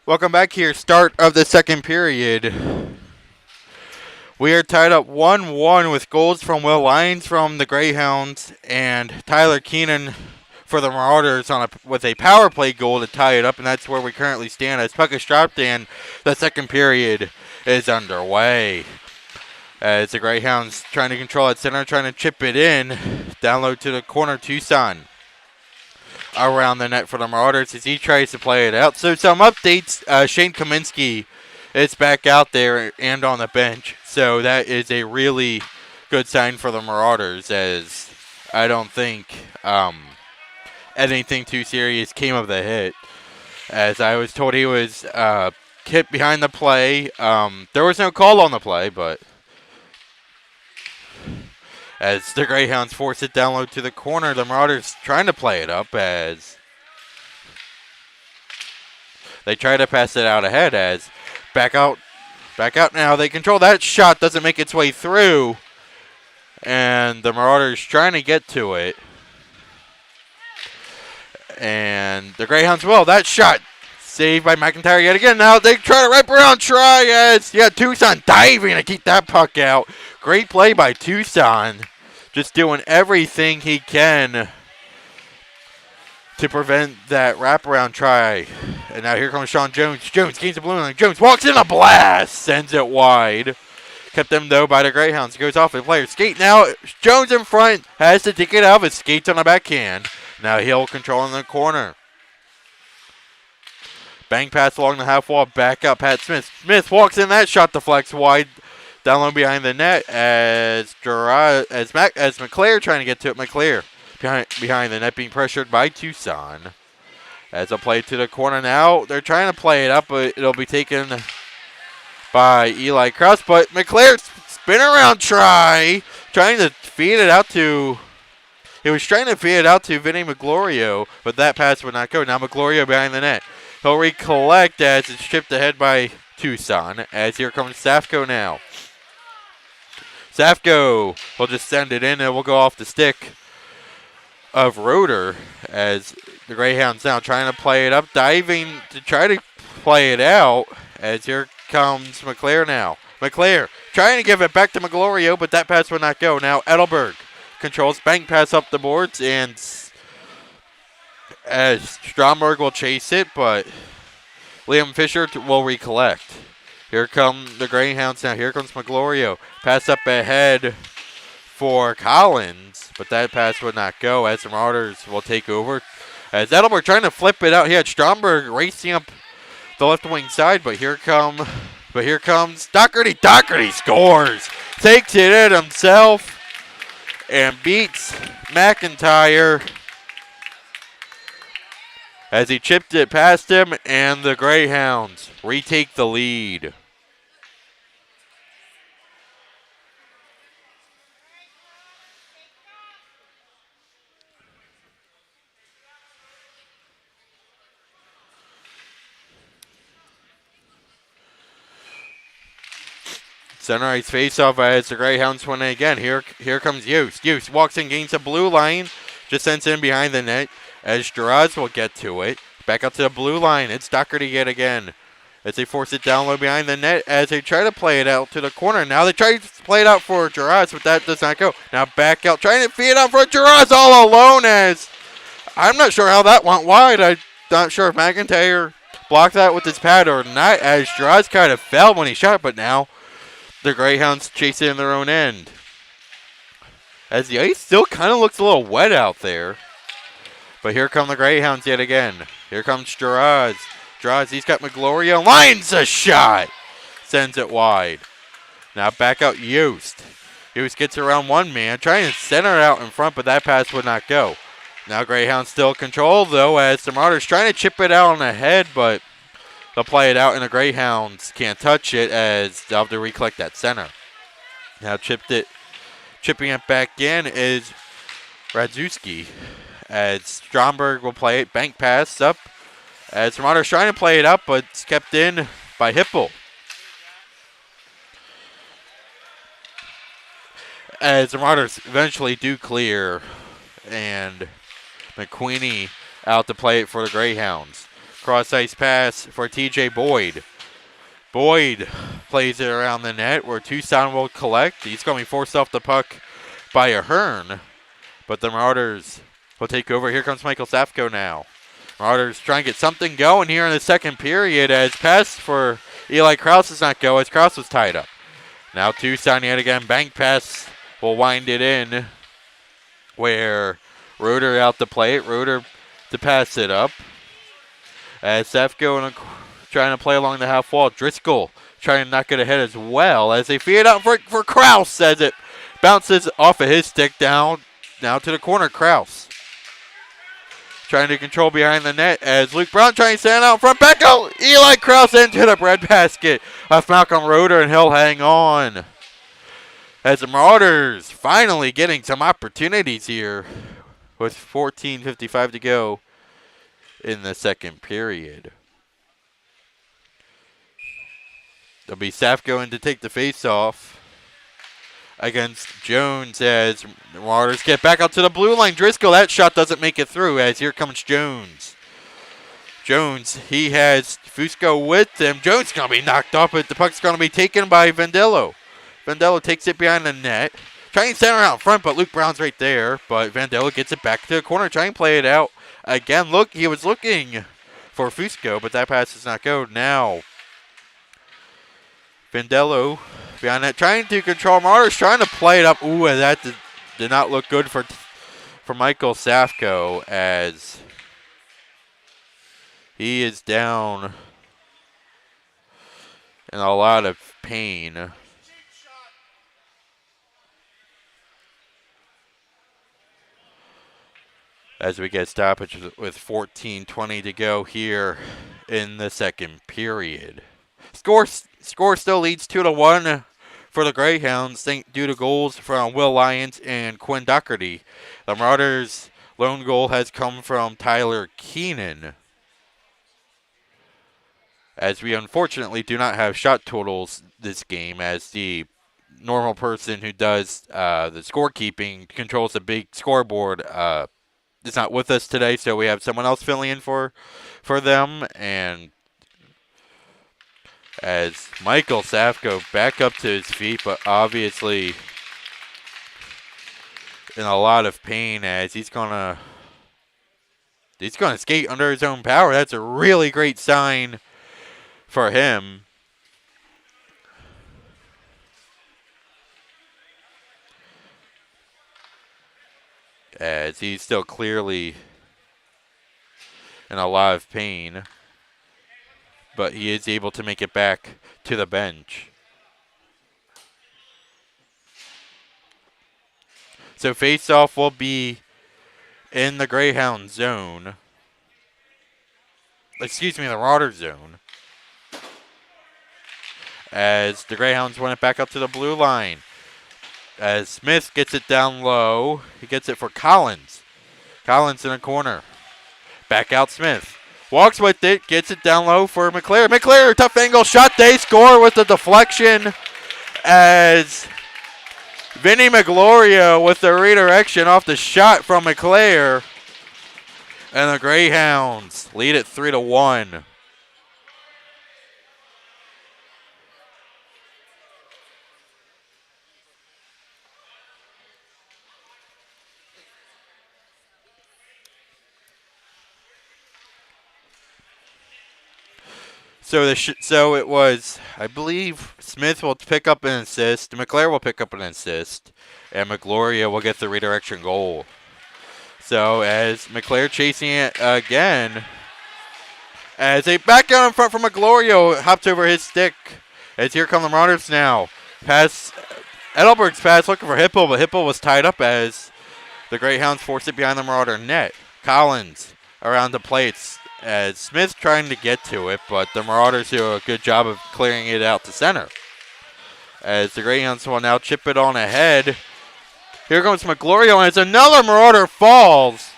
Welcome back here. Start of the second period. We are tied up 1-1 with goals from Will Lyons from the Greyhounds and Tyler Keenan for the Marauders with a power play goal to tie it up, and that's where we currently stand as puck is dropped and the second period is underway. As the Greyhounds trying to control at center, trying to chip it in, down low to the corner, Tucson around the net for the Marauders as he tries to play it out. So some updates, Shane Kaminsky is back out there and on the bench. So that is a really good sign for the Marauders, as I don't think anything too serious came of the hit. As I was told he was hit behind the play. There was no call on the play, but as the Greyhounds force it down low to the corner, the Marauders trying to play it up as they try to pass it out ahead as back out now. They control that shot, doesn't make its way through, and the Marauders trying to get to it. And the Greyhounds will. That shot saved by McIntyre yet again. Now they try to wrap around, try as Tucson diving to keep that puck out. Great play by Tucson. Just doing everything he can to prevent that wraparound try. And now here comes Sean Jones. Jones gains the blue line. Jones walks in a blast. Sends it wide. Kept them, though, by the Greyhounds. Goes off the player. Skate now. Jones in front. Has to take it out of his skates on the backhand. Now he'll control in the corner. Bang pass along the half wall. Back up Pat Smith. Smith walks in. That shot deflects wide. Down low behind the net as McClare trying to get to it. McClare behind the net being pressured by Tucson. As a play to the corner now. They're trying to play it up, but it'll be taken by Eli Krause. But McClare spin around trying to feed it out to... He was trying to feed it out to Vinny Maglorio, but that pass would not go. Now Maglorio behind the net. He'll recollect as it's chipped ahead by Tucson. As here comes Safko now. Safko will just send it in and will go off the stick of Roeder as the Greyhounds now trying to play it up, diving to try to play it out as here comes McClare now. McClare trying to give it back to Maglorio, but that pass will not go. Now Edelberg controls, bank pass up the boards, and as Stromberg will chase it, but Liam Fisher will recollect. Here come the Greyhounds now. Here comes Maglorio. Pass up ahead for Collins, but that pass would not go as the Marauders will take over. As Edelberg trying to flip it out. He had Stromberg racing up the left wing side, but here comes Doherty. Doherty scores. Takes it in himself and beats McIntyre as he chipped it past him, and the Greyhounds retake the lead. Center ice face-off as the Greyhounds win it again. Here comes Yost. Yost walks in, gains the blue line, just sends in behind the net as Giraz will get to it. Back up to the blue line. It's Doherty yet again as they force it down low behind the net as they try to play it out to the corner. Now they try to play it out for Giraz, but that does not go. Now back out, trying to feed it out for Giraz all alone as I'm not sure how that went wide. I'm not sure if McIntyre blocked that with his pad or not as Giraz kind of fell when he shot, but now the Greyhounds chase it in their own end. As the ice still kind of looks a little wet out there. But here come the Greyhounds yet again. Here comes Giraz. Giraz, he's got Maglorio. Lines a shot. Sends it wide. Now back out Yost. Yost gets around one man. Trying to center it out in front, but that pass would not go. Now Greyhounds still control, though, as the Marauders trying to chip it out on the head, but they'll play it out, and the Greyhounds can't touch it as they'll have to recollect that center. Now chipping it back in is Radzewski as Stromberg will play it. Bank pass up as the Marauders trying to play it up, but it's kept in by Hippel. As the Marauders eventually do clear, and McQueenie out to play it for the Greyhounds. Cross ice pass for TJ Boyd. Boyd plays it around the net where Tucson will collect. He's going to be forced off the puck by Ahern, but the Marauders will take over. Here comes Michael Safko now. Marauders trying to get something going here in the second period as pass for Eli Krause does not go as Krause was tied up. Now Tucson yet again. Bank pass will wind it in where Roeder out to play it. Roeder to pass it up. As Safko trying to play along the half wall. Driscoll trying to knock it ahead as well as they feed it out for Krause as it bounces off of his stick down now to the corner. Krause trying to control behind the net as Luke Brown trying to stand out front. Back out Eli Krause into the breadbasket of Malcolm Roeder, and he'll hang on. As the Marauders finally getting some opportunities here with 14:55 to go in the second period. There'll be Safko in to take the face-off against Jones as the Marauders get back out to the blue line. Driscoll, that shot doesn't make it through as here comes Jones. Jones, he has Fusco with him. Jones going to be knocked off, but the puck's going to be taken by Vandello. Vandello takes it behind the net. Trying to center out front, but Luke Brown's right there. But Vandello gets it back to the corner, trying to play it out. Again, look, he was looking for Fusco, but that pass does not go. Now, Vandello behind that, trying to control Marauders, trying to play it up. Ooh, and that did not look good for Michael Safko as he is down in a lot of pain. As we get stoppage with 14:20 to go here in the second period. Score still leads 2-1 for the Greyhounds due to goals from Will Lyons and Quinn Doherty. The Marauders' lone goal has come from Tyler Keenan. As we unfortunately do not have shot totals this game, as the normal person who does the scorekeeping, controls the big scoreboard, is not with us today, so we have someone else filling in for them. And as Michael Safko back up to his feet, but obviously in a lot of pain as he's gonna skate under his own power. That's a really great sign for him. As he's still clearly in a lot of pain, but he is able to make it back to the bench. So face-off will be in the Greyhound zone. Excuse me, the Marauder zone. As the Greyhounds win it back up to the blue line. As Smith gets it down low. He gets it for Collins. Collins in a corner. Back out Smith. Walks with it. Gets it down low for McClare. McClare, tough angle shot. They score with the deflection. As Vinny Magloria with the redirection off the shot from McClare. And the Greyhounds lead it 3-1. So it was, I believe, Smith will pick up an assist, McClare will pick up an assist, and McGloria will get the redirection goal. So as McClare chasing it again, as a back down in front from McGloria, hops over his stick. As here come the Marauders now. Pass, Edelberg's pass looking for Hipple, but Hipple was tied up as the Greyhounds force it behind the Marauder net. Collins around the plates. As Smith trying to get to it, but the Marauders do a good job of clearing it out to center. As the Greyhounds will now chip it on ahead. Here comes McGloria, and as another Marauder falls.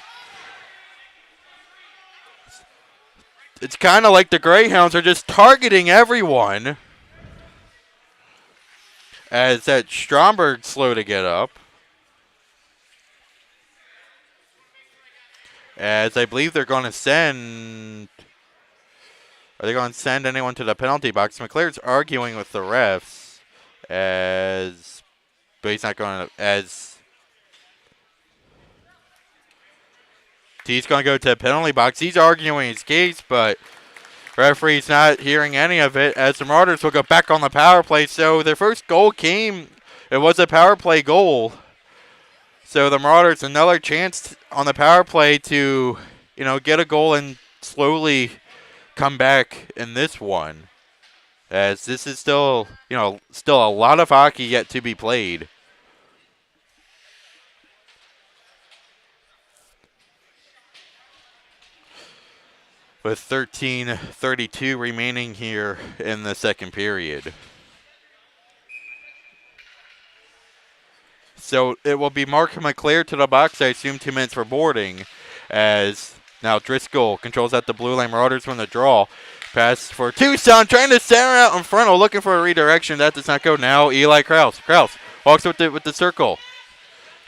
It's kind of like the Greyhounds are just targeting everyone. As that Stromberg's slow to get up. As I believe they're going to send Are they going to send anyone to the penalty box? McClair's arguing with the refs but he's not going to, he's going to go to the penalty box. He's arguing his case, but referee's not hearing any of it as the Marauders will go back on the power play. So their first goal it was a power play goal. So the Marauders, another chance on the power play to, get a goal and slowly come back in this one. As this is still a lot of hockey yet to be played. With 13:32 remaining here in the second period. So it will be Mark McClair to the box, I assume 2 minutes for boarding, as now Driscoll controls at the blue line. Marauders win the draw. Pass for Tucson, trying to center out in front, looking for a redirection. That does not go. Now Eli Kraus. Kraus walks with the circle.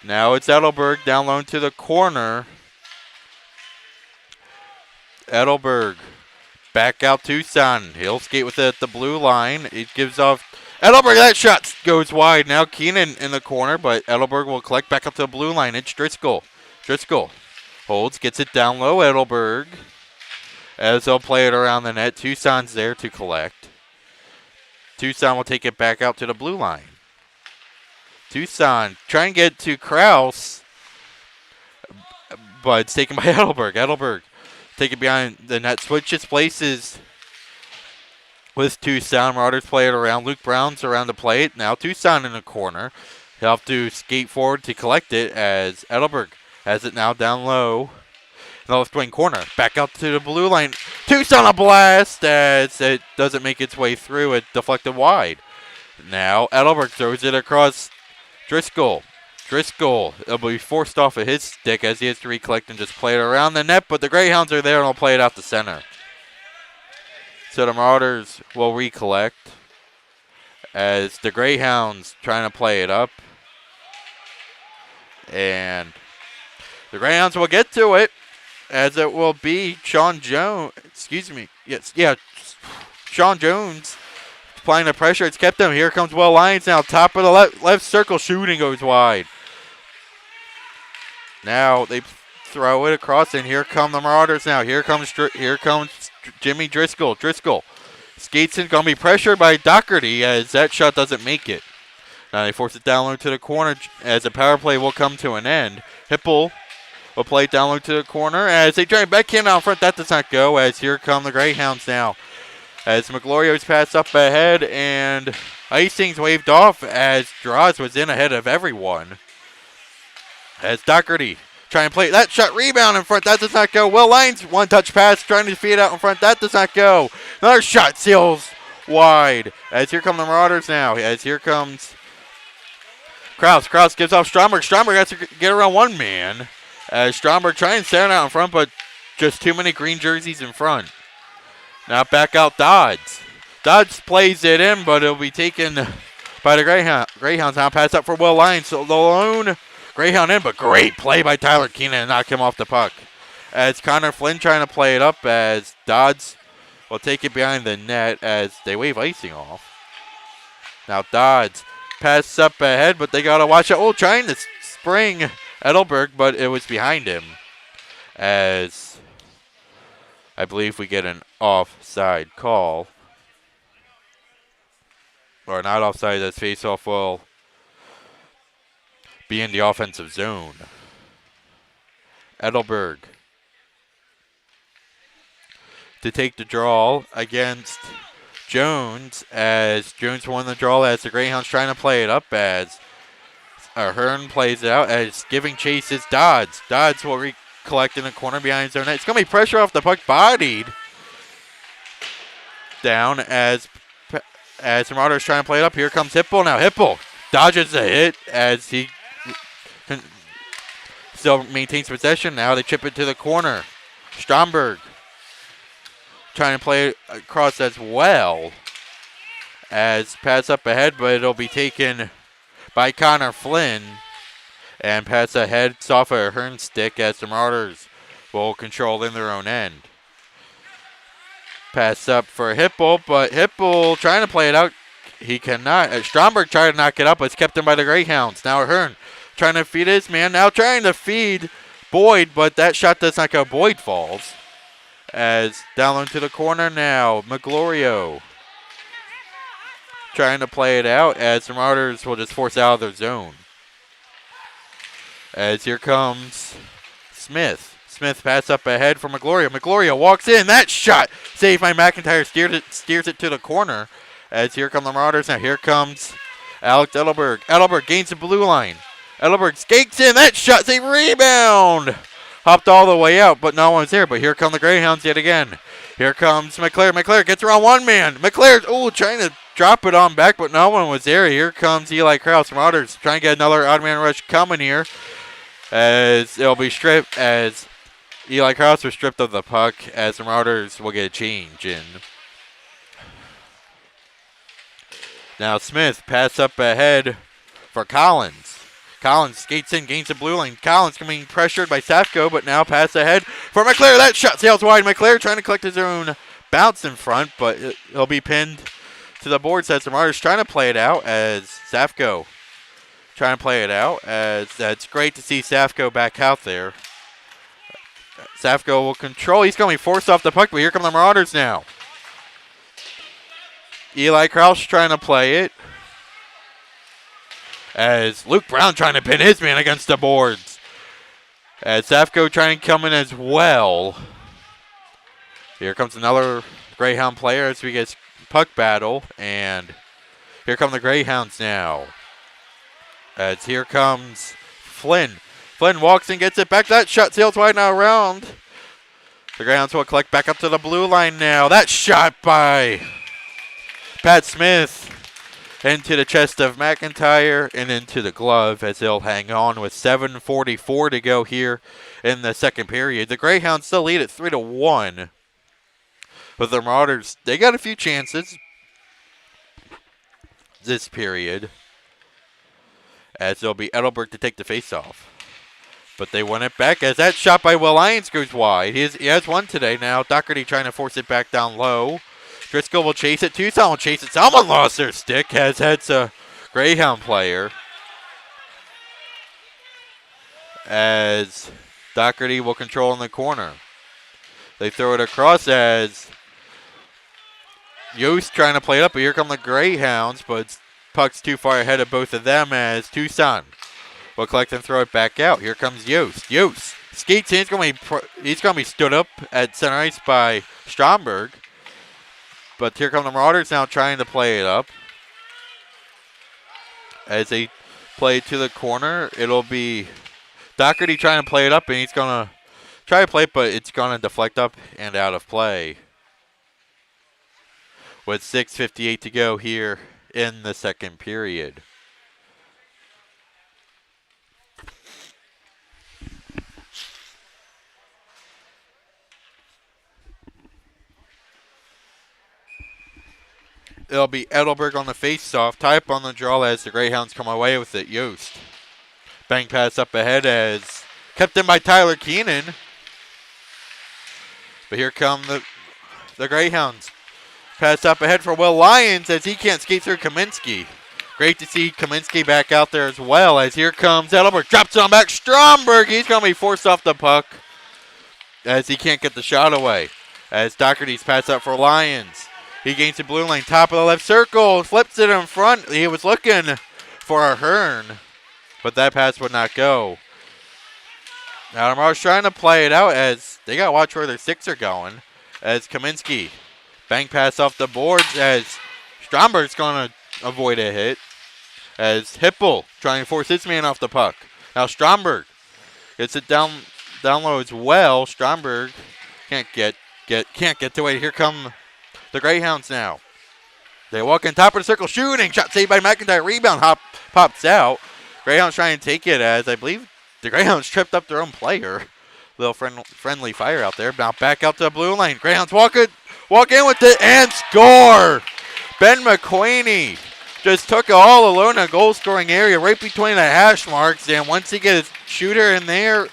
Now it's Edelberg down low to the corner. Edelberg back out Tucson. He'll skate with it at the blue line. It gives off Edelberg. That shot goes wide. Now Keenan in the corner, but Edelberg will collect back up to the blue line. It's Driscoll. Driscoll holds, gets it down low. Edelberg. As they'll play it around the net. Tucson's there to collect. Tucson will take it back out to the blue line. Tucson trying to get to Kraus, but it's taken by Edelberg. Edelberg take it behind the net, switches places with Tucson. Marauders play it around. Luke Brown's around the plate. Now Tucson in the corner. He'll have to skate forward to collect it as Edelberg has it now down low. The left wing corner. Back out to the blue line. Tucson a blast as it doesn't make its way through. It deflected wide. Now Edelberg throws it across Driscoll. Driscoll will be forced off of his stick as he has to recollect and just play it around the net, but the Greyhounds are there and will play it out the center. So the Marauders will recollect as the Greyhounds trying to play it up. And the Greyhounds will get to it as it will be Sean Jones. Sean Jones applying the pressure. It's kept him. Here comes Will Lyons now. Top of the left circle. Shooting goes wide. Now they throw it across, and here come the Marauders now. Here comes Jimmy Driscoll. Driscoll skates in, going to be pressured by Doherty as that shot doesn't make it. Now they force it down low to the corner as the power play will come to an end. Hipple will play it down low to the corner as they try to backhand out front. That does not go as here come the Greyhounds now. As McGlorio's pass up ahead and icing's waved off as Draws was in ahead of everyone. As Doherty trying to play that shot, rebound in front. That does not go. Will Lyons, one-touch pass, trying to feed out in front. That does not go. Another shot seals wide. As here come the Marauders now. As here comes Kraus. Kraus gives off Stromberg. Stromberg has to get around one man. As Stromberg trying to stand out in front, but just too many green jerseys in front. Now back out Dodds. Dodds plays it in, but it'll be taken by the Greyhounds. Now pass up for Will Lyons. So the lone Greyhound in, but great play by Tyler Keenan to knock him off the puck. As Connor Flynn trying to play it up as Dodds will take it behind the net as they wave icing off. Now Dodds pass up ahead, but they got to watch it. Oh, trying to spring Edelberg, but it was behind him. As I believe we get an offside call. Or not offside, as faceoff will be in the offensive zone. Edelberg to take the draw against Jones as Jones won the draw as the Greyhounds trying to play it up as Hearn plays it out as giving chase is Dodds. Dodds will recollect in the corner behind his own net. It's going to be pressure off the puck, bodied down as the Marauders trying to play it up. Here comes Hipple. Now Hipple dodges the hit as he still maintains possession. Now they chip it to the corner. Stromberg trying to play it across as well as pass up ahead, but it'll be taken by Connor Flynn and pass ahead off a Hearn stick as the Marauders will control in their own end. Pass up for Hipple, but Hipple trying to play it out. He cannot. Stromberg tried to knock it up, but it's kept him by the Greyhounds. Now Ahern trying to feed his man. Now trying to feed Boyd, but that shot does not go. Boyd falls. As down low to the corner now, McGlorio trying to play it out as the Marauders will just force out of their zone. As here comes Smith. Smith pass up ahead for McGlorio. McGlorio walks in. That shot saved by McIntyre. Steers it to the corner. As here come the Marauders. Now here comes Alex Edelberg. Edelberg gains the blue line. Edelberg skates in. That shot save. Rebound. Hopped all the way out, but no one's there. But here come the Greyhounds yet again. Here comes McClare. McClare gets around one man. McClare, trying to drop it on back, but no one was there. Here comes Eli Krause. Marauders trying to get another odd man rush coming here. As it'll be stripped, as Eli Krause was stripped of the puck, as the Marauders will get a change in. Now Smith pass up ahead for Collins. Collins skates in, gains the blue line. Collins being pressured by Safko, but now pass ahead for McClare. That shot sails wide. McClare trying to collect his own bounce in front, but he'll be pinned to the boards as the Marauders trying to play it out as Safko trying to play it out. As that's great to see Safko back out there. Safko will control. He's going to be forced off the puck, but here come the Marauders now. Eli Krause trying to play it. As Luke Brown trying to pin his man against the boards. As Safko trying to come in as well. Here comes another Greyhound player as we get puck battle. And here come the Greyhounds now. As here comes Flynn. Flynn walks and gets it back. That shot sails wide now around. The Greyhounds will collect back up to the blue line now. That shot by Pat Smith into the chest of McIntyre and into the glove as they'll hang on with 7:44 to go here in the second period. The Greyhounds still lead at 3-1. But the Marauders, they got a few chances this period as it'll be Edelberg to take the faceoff. But they won it back as that shot by Will Lyons goes wide. He has one today now. Doherty trying to force it back down low. Driscoll will chase it. Tucson will chase it. Someone lost their stick. Has a Greyhound player. As Doherty will control in the corner. They throw it across as Yost trying to play it up. But here come the Greyhounds. But puck's too far ahead of both of them as Tucson will collect and throw it back out. Here comes Yost. Yost skates in. He's going to be stood up at center ice by Stromberg. But here come the Marauders now trying to play it up. As they play to the corner, it'll be Doherty trying to play it up, and he's going to try to play it, but it's going to deflect up and out of play. With 6:58 to go here in the second period. It'll be Edelberg on the face-off. Tie up on the draw as the Greyhounds come away with it. Yost. Bang pass up ahead as kept in by Tyler Keenan. But here come the Greyhounds. Pass up ahead for Will Lyons as he can't skate through Kaminsky. Great to see Kaminsky back out there as well as here comes Edelberg. Drops it on back. Stromberg. He's going to be forced off the puck as he can't get the shot away. As Doherty's pass up for Lyons. He gains the blue line, top of the left circle, flips it in front. He was looking for a Ahern, but that pass would not go. Now the Marauders trying to play it out as they got to watch where their sticks are going. As Kaminsky, bang pass off the boards as Stromberg's going to avoid a hit. As Hipple trying to force his man off the puck. Now Stromberg gets it down low as well. Stromberg can't get to it. Here come the Greyhounds now. They walk in top of the circle, shooting. Shot saved by McIntyre. Rebound pops out. Greyhounds trying to take it as I believe the Greyhounds tripped up their own player. Little friendly fire out there. Now back out to the blue line. Greyhounds walk in with it and score. Ben McQuaney just took it all alone in a goal-scoring area right between the hash marks. And once he gets a shooter in there,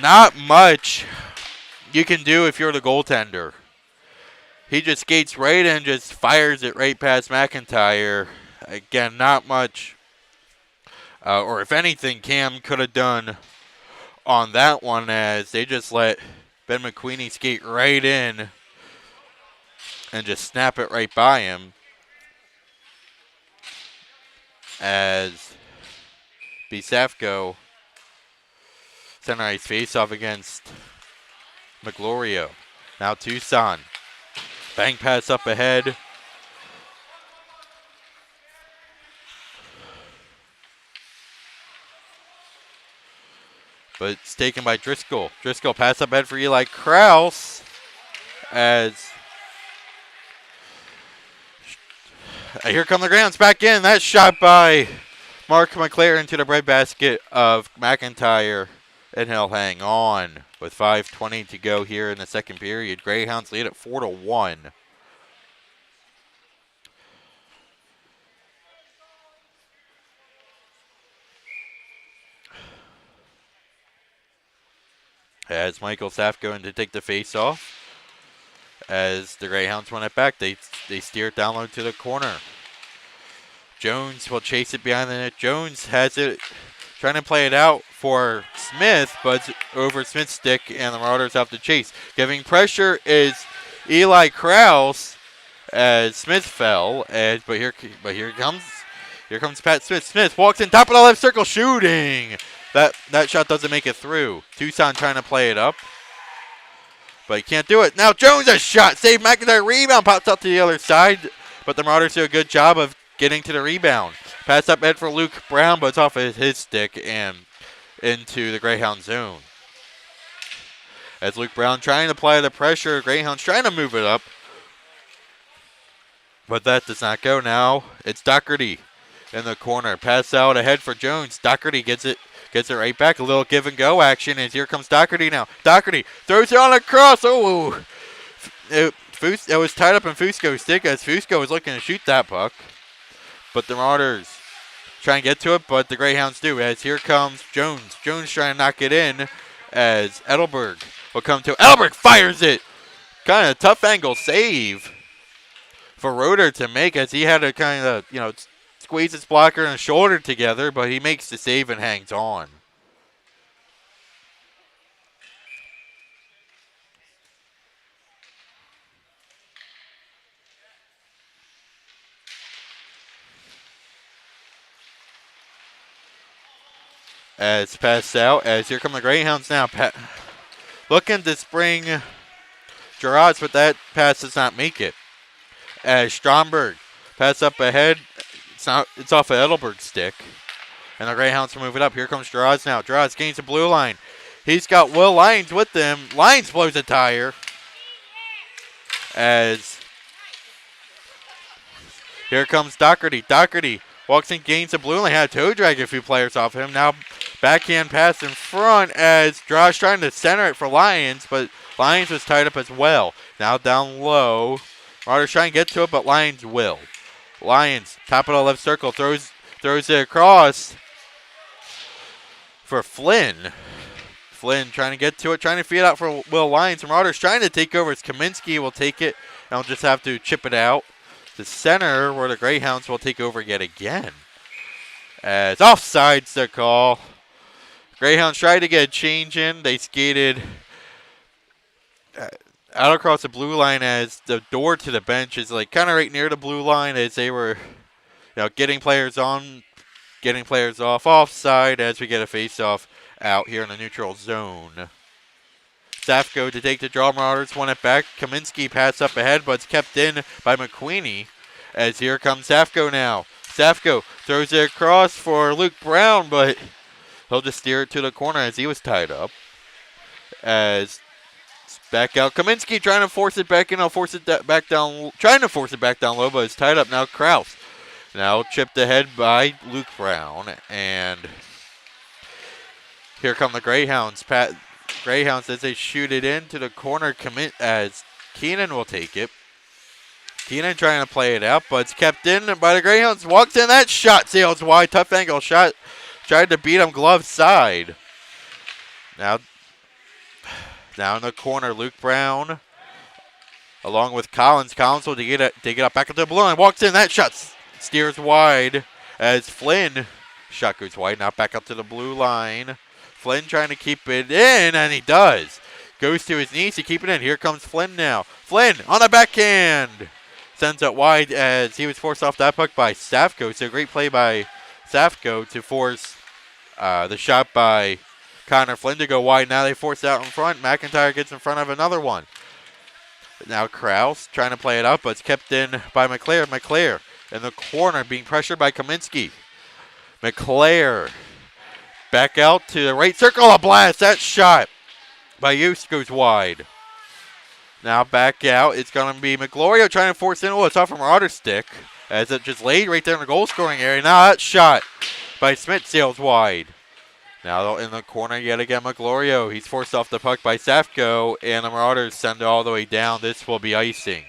not much you can do if you're the goaltender. He just skates right in, just fires it right past McIntyre. Again, not much, or if anything, Cam could have done on that one, as they just let Ben McQueenie skate right in and just snap it right by him. As Bisafko center ice face-off against McGlorio. Now Tucson. Bang pass up ahead. But it's taken by Driscoll. Driscoll pass up ahead for Eli Krause. As here come the Greyhounds back in. That shot by Mark McLaren to the breadbasket of McIntyre. And he'll hang on with 5:20 to go here in the second period. Greyhounds lead at 4-1. As Michael Saff going to take the face off. As the Greyhounds win it back, they steer it down low to the corner. Jones will chase it behind the net. Jones has it, trying to play it out for Smith, but it's over Smith's stick, and the Marauders have to chase. Giving pressure is Eli Krause, as Smith fell. But here comes Pat Smith. Smith walks in, top of the left circle, shooting. That shot doesn't make it through. Tucson trying to play it up, but he can't do it. Now Jones a shot, save McIntyre, rebound, pops out to the other side, but the Marauders do a good job of getting to the rebound. Pass up head for Luke Brown, but it's off of his stick and into the Greyhound zone. As Luke Brown trying to apply the pressure, Greyhounds trying to move it up, but that does not go. Now it's Doherty in the corner. Pass out ahead for Jones. Doherty gets it right back. A little give and go action, as here comes Doherty now. Doherty throws it on a cross. Oh, it was tied up in Fusco's stick, as Fusco was looking to shoot that puck. But the Marauders try and get to it, but the Greyhounds do, as here comes Jones. Jones trying to knock it in, as Edelberg will come to. Edelberg fires it. Kind of a tough angle save for Roeder to make, as he had to kind of, squeeze his blocker and his shoulder together, but he makes the save and hangs on. As passed out, as here come the Greyhounds now. Looking to spring Gerards, but that pass does not make it. As Stromberg pass up ahead, it's off of Edelberg's stick, and the Greyhounds will move it up. Here comes Gerards now. Gerards gains the blue line. He's got Will Lyons with him. Lyons blows a tire. As here comes Doherty. Doherty walks in, gains the blue line. Had a toe drag a few players off him. Now backhand pass in front, as Gerard's trying to center it for Lyons, but Lyons was tied up as well. Now down low. Marauders trying to get to it, but Lyons will. Lyons, top of the left circle, throws it across for Flynn. Flynn trying to get to it, trying to feed it out for Will Lyons. Marauders trying to take over. As Kaminsky will take it, and will just have to chip it out to center, where the Greyhounds will take over yet again. As offside's the call. Greyhounds tried to get a change in. They skated out across the blue line, as the door to the bench is kind of right near the blue line, as they were getting players on, getting players off. Offside, as we get a face-off out here in the neutral zone. Safko to take the draw. Marauders won it back. Kaminsky pass up ahead, but it's kept in by McQueenie, as here comes Safko now. Safko throws it across for Luke Brown, but he'll just steer it to the corner, as he was tied up. As back out, Kaminsky trying to force it back in. I'll force it back down, trying to force it back down low, but it's tied up now. Krause now chipped ahead by Luke Brown, and here come the Greyhounds. Greyhounds as they shoot it into the corner, as Keenan will take it. Keenan trying to play it out, but it's kept in by the Greyhounds. Walks in, that shot sails wide. Tough angle shot. Tried to beat him glove side. Now in the corner, Luke Brown along with Collins. Collins will dig it up back into the blue line. Walks in. That shot steers wide as Flynn. Shot goes wide. Now back up to the blue line. Flynn trying to keep it in, and he does. Goes to his knees to keep it in. Here comes Flynn now. Flynn on the backhand. Sends it wide as he was forced off that puck by Safko. So great play by Safko to force the shot by Connor Flynn to go wide. Now they force it out in front. McIntyre gets in front of another one. Now Krause trying to play it up, but it's kept in by McClare. McClare in the corner being pressured by Kaminsky. McClare back out to the right circle. A blast. That shot by Yost goes wide. Now back out. It's going to be McGlorio trying to force in. Oh, it's off from Marauders' stick as it just laid right there in the goal scoring area. Now that shot by Smith sails wide. Now in the corner yet again, McGlorio. He's forced off the puck by Safko, and the Marauders send it all the way down. This will be icing.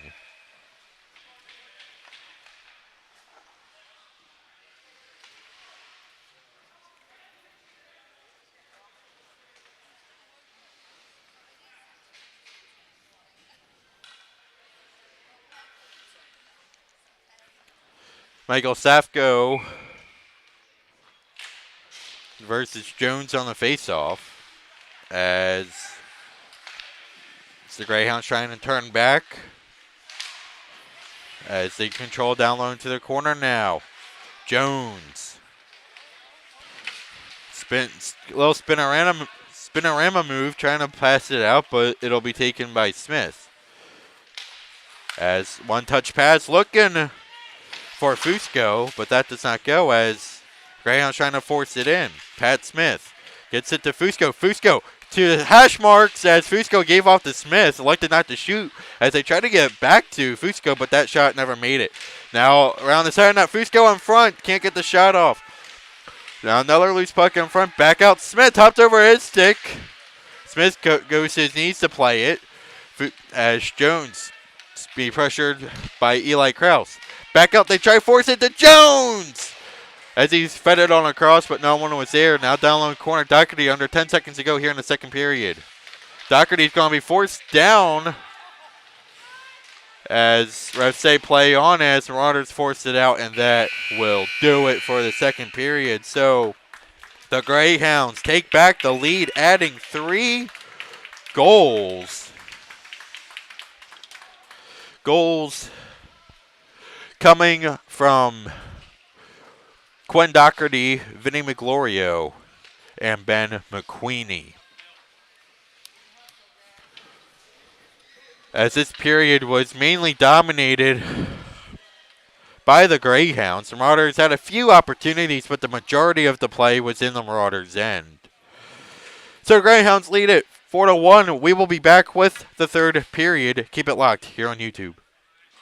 Michael Safko versus Jones on the faceoff as the Greyhounds trying to turn back as they control down low into the corner now. Jones. Little spinorama move trying to pass it out, but it'll be taken by Smith. As one touch pass looking for Fusco, but that does not go as Greyhound's trying to force it in. Pat Smith gets it to Fusco. Fusco to the hash marks as Fusco gave off to Smith, elected not to shoot as they tried to get back to Fusco, but that shot never made it. Now around the side of that, Fusco in front, can't get the shot off. Now another loose puck in front, back out Smith, hopped over his stick. Smith goes to his knees to play it as Jones be pressured by Eli Krause. Back out, they try to force it to Jones as he's fed it on across, but no one was there. Now down low in the corner, Doherty under 10 seconds to go here in the second period. Doherty's going to be forced down as refs say play on as the Marauders forced it out, and that will do it for the second period. So the Greyhounds take back the lead, adding 3 goals. Goals coming from Quinn Doherty, Vinny McGlorio, and Ben McQueenie. As this period was mainly dominated by the Greyhounds, the Marauders had a few opportunities, but the majority of the play was in the Marauders' end. So the Greyhounds lead it 4-1. We will be back with the third period. Keep it locked here on YouTube.